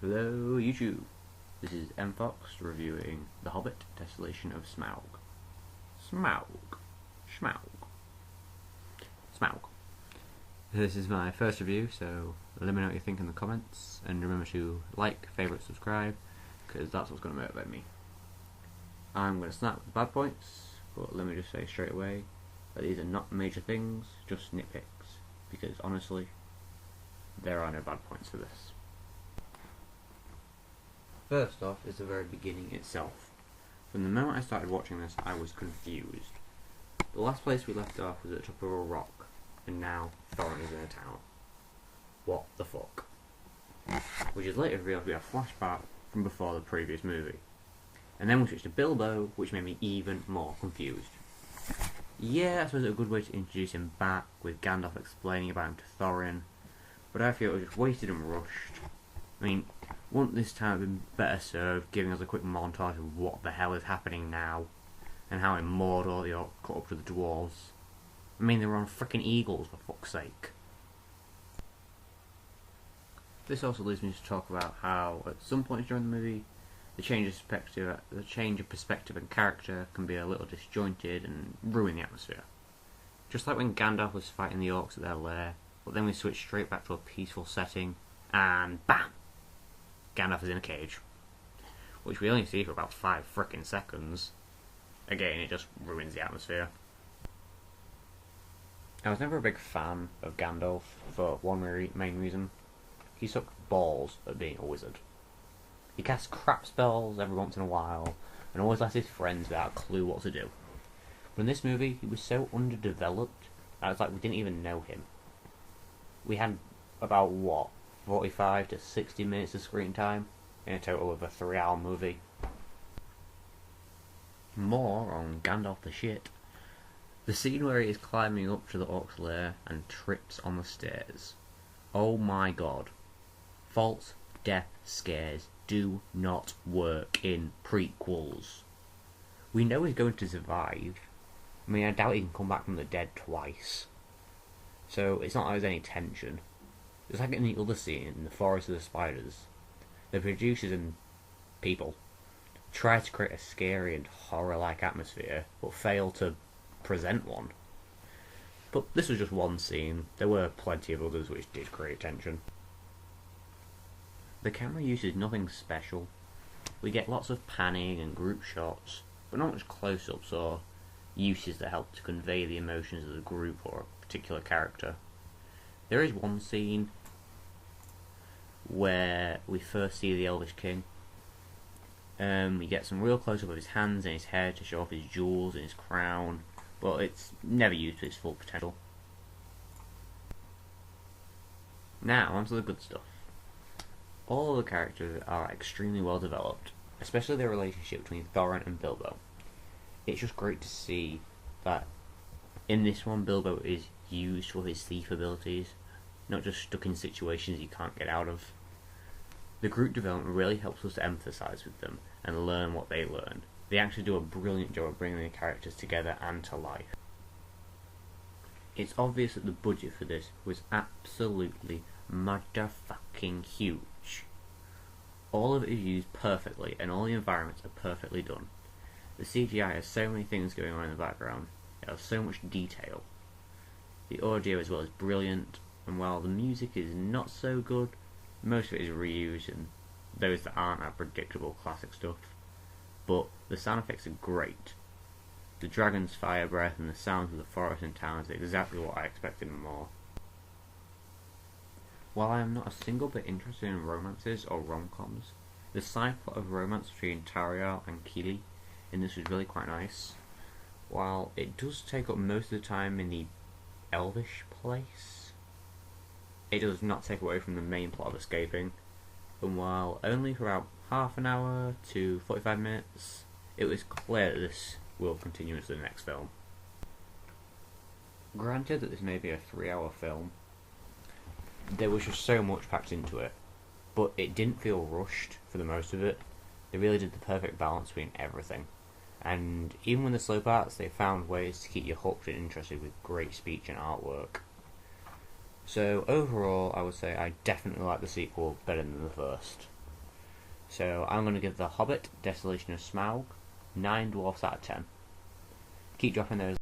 Hello YouTube, this is MFoxd reviewing The Hobbit Desolation of Smaug. Smaug. This is my first review, so let me know what you think in the comments, and remember to like, favourite, subscribe, because that's what's going to motivate me. I'm going to snap the bad points, but let me just say straight away that these are not major things, just nitpicks, because honestly, there are no bad points for this. First off is the very beginning itself. From the moment I started watching this, I was confused. The last place we left off was at the top of a rock, and now Thorin is in a town. What the fuck? Which is later revealed to be a flashback from before the previous movie. And then we switched to Bilbo, which made me even more confused. Yeah, I suppose it's a good way to introduce him back, with Gandalf explaining about him to Thorin, but I feel it was just wasted and rushed. I mean, wouldn't this time have been better served giving us a quick montage of what the hell is happening now, and how in Mordor they all caught up to the dwarves? I mean, they were on frickin' eagles, for fuck's sake. This also leads me to talk about how, at some points during the movie, the change of perspective and character can be a little disjointed and ruin the atmosphere. Just like when Gandalf was fighting the orcs at their lair, but then we switch straight back to a peaceful setting, and BAM! Gandalf is in a cage, which we only see for about 5 frickin' seconds. Again, it just ruins the atmosphere. I was never a big fan of Gandalf for one main reason. He sucked balls at being a wizard. He cast crap spells every once in a while, and always left his friends without a clue what to do. But in this movie, he was so underdeveloped that it's like we didn't even know him. We had about, 45 to 60 minutes of screen time in a total of a 3-hour movie. More on Gandalf the shit. The scene where he is climbing up to the orc's lair and trips on the stairs. Oh my god. False death scares do not work in prequels. We know he's going to survive. I mean, I doubt he can come back from the dead twice. So it's not like there's any tension. It's like in the other scene, in the Forest of the Spiders. The producers and people try to create a scary and horror-like atmosphere, but fail to present one. But this was just one scene. There were plenty of others which did create tension. The camera use is nothing special. We get lots of panning and group shots, but not much close-ups or uses that help to convey the emotions of the group or a particular character. There is one scene where we first see the Elvish King. We get some real close-up of his hands and his head to show off his jewels and his crown, but it's never used to its full potential. Now, onto the good stuff. All of the characters are extremely well developed, especially their relationship between Thorin and Bilbo. It's just great to see that in this one Bilbo is used for his thief abilities, not just stuck in situations he can't get out of. The group development really helps us to empathise with them and learn what they learn. They actually do a brilliant job of bringing the characters together and to life. It's obvious that the budget for this was absolutely motherfucking huge. All of it is used perfectly and all the environments are perfectly done. The CGI has so many things going on in the background. It has so much detail. The audio as well is brilliant, and while the music is not so good, most of it is reused and those that aren't are predictable classic stuff. But the sound effects are great. The dragon's fire breath and the sounds of the forest and town is exactly what I expected and more. While I am not a single bit interested in romances or rom-coms, the side plot of romance between Tauriel and Kili in this was really quite nice. While it does take up most of the time in the Elvish place, it does not take away from the main plot of escaping, and while only for about half an hour to 45 minutes, it was clear that this will continue into the next film. Granted that this may be a 3-hour film, there was just so much packed into it, but it didn't feel rushed for the most of it. They really did the perfect balance between everything, and even with the slow parts, they found ways to keep you hooked and interested with great speech and artwork. So overall, I would say I definitely like the sequel better than the first. So I'm going to give The Hobbit Desolation of Smaug 9 dwarfs out of 10. Keep dropping those